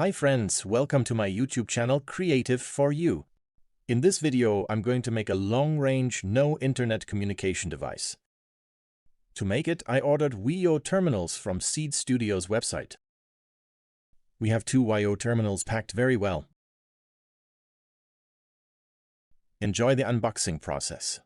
Hi friends, welcome to my YouTube channel Creative for You. In this video, I'm going to make a long-range, no-internet communication device. To make it, I ordered Wio Terminals from Seed Studio's website. We have 2 Wio Terminals packed very well. Enjoy the unboxing process.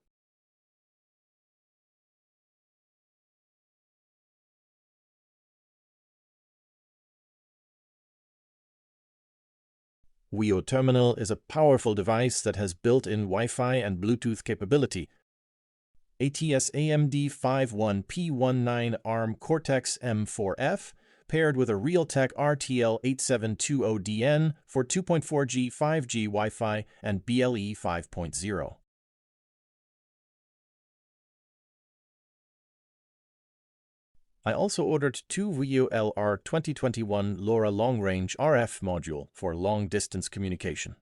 Wio Terminal is a powerful device that has built-in Wi-Fi and Bluetooth capability. ATS AMD 51P19 ARM Cortex-M4F paired with a Realtek RTL8720DN for 2.4G 5G Wi-Fi and BLE 5.0. I also ordered 2 Wio LR 2021 LoRa long-range RF module for long-distance communication.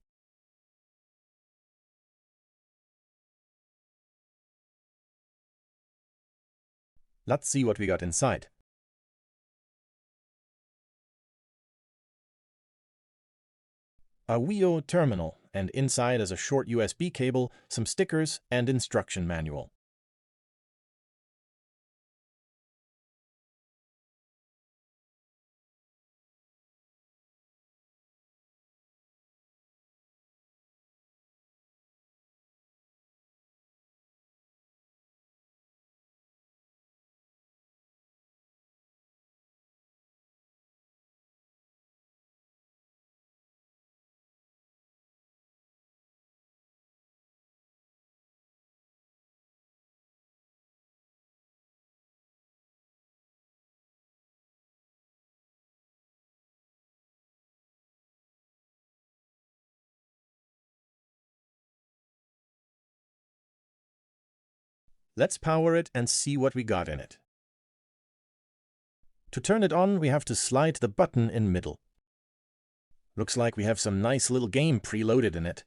Let's see what we got inside. A Wio terminal, and inside is a short USB cable, some stickers, and instruction manual. Let's power it and see what we got in it. To turn it on, we have to slide the button in middle. Looks like we have some nice little game preloaded in it.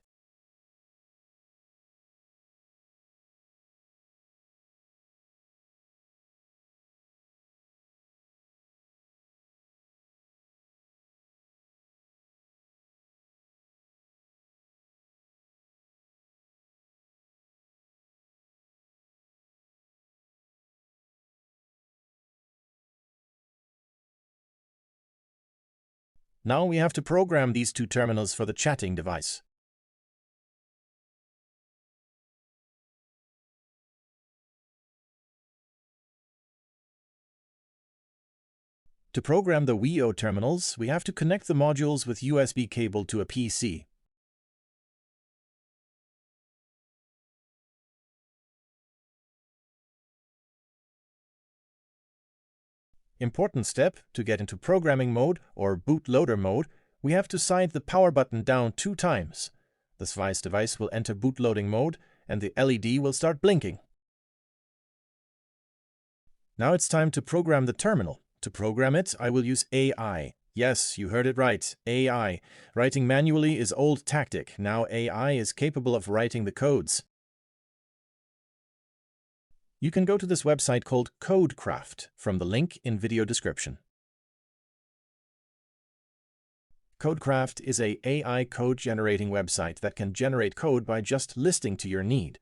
Now we have to program these 2 terminals for the chatting device. To program the Wio terminals, we have to connect the modules with USB cable to a PC. Important step: to get into programming mode or bootloader mode, we have to slide the power button down 2 times. This device will enter bootloading mode and the LED will start blinking. Now it's time to program the terminal. To program it, I will use AI. Yes, you heard it right, AI. Writing manually is old tactic. Now AI is capable of writing the codes. You can go to this website called CodeCraft from the link in video description. CodeCraft is an AI code generating website that can generate code by just listening to your need.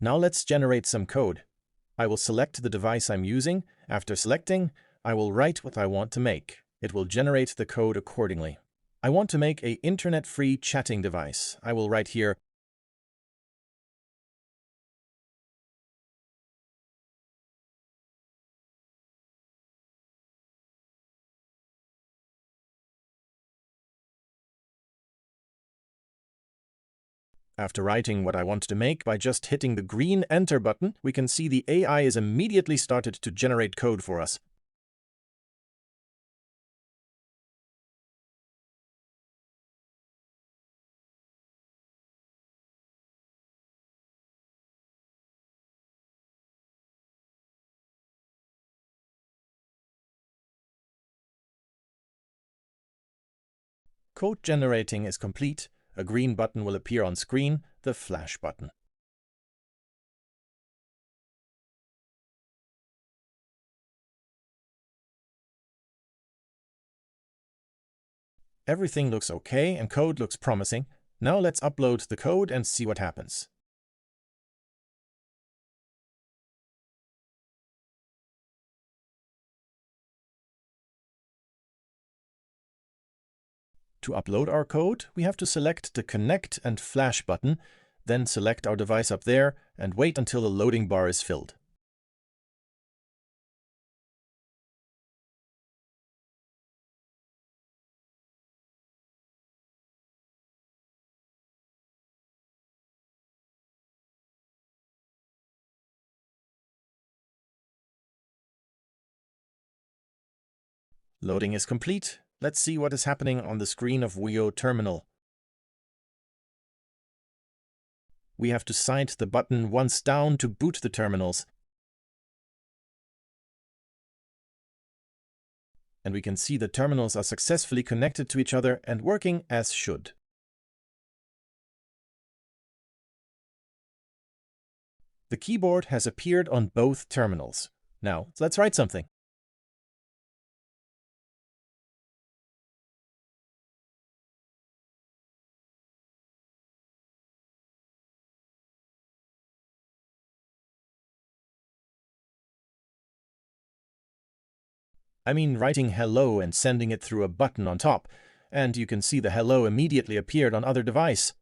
Now let's generate some code. I will select the device I'm using. After selecting, I will write what I want to make. It will generate the code accordingly. I want to make an internet-free chatting device. I will write here After writing what I want to make, by just hitting the green Enter button, we can see the AI is immediately started to generate code for us. Code generating is complete. A green button will appear on screen, the flash button. Everything looks okay and code looks promising. Now let's upload the code and see what happens. To upload our code, we have to select the Connect and Flash button, then select our device up there and wait until the loading bar is filled. Loading is complete. Let's see what is happening on the screen of Wio Terminal. We have to cite the button once down to boot the terminals. And we can see the terminals are successfully connected to each other and working as should. The keyboard has appeared on both terminals. Now, let's write something. I mean writing hello and sending it through a button on top, and you can see the hello immediately appeared on other device.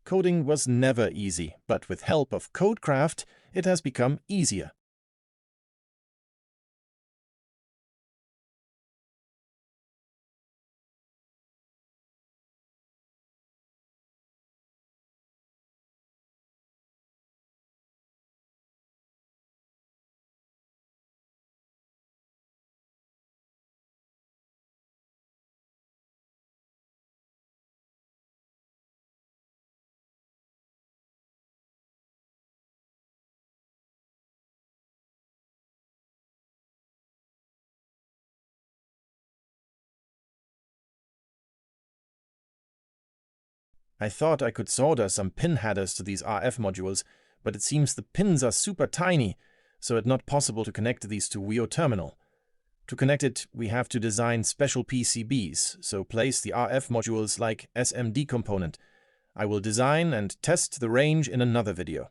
Coding was never easy, but with help of CodeCraft, it has become easier. I thought I could solder some pin headers to these RF modules, but it seems the pins are super tiny, so it's not possible to connect these to Wio Terminal. To connect it, we have to design special PCBs, so place the RF modules like SMD component. I will design and test the range in another video.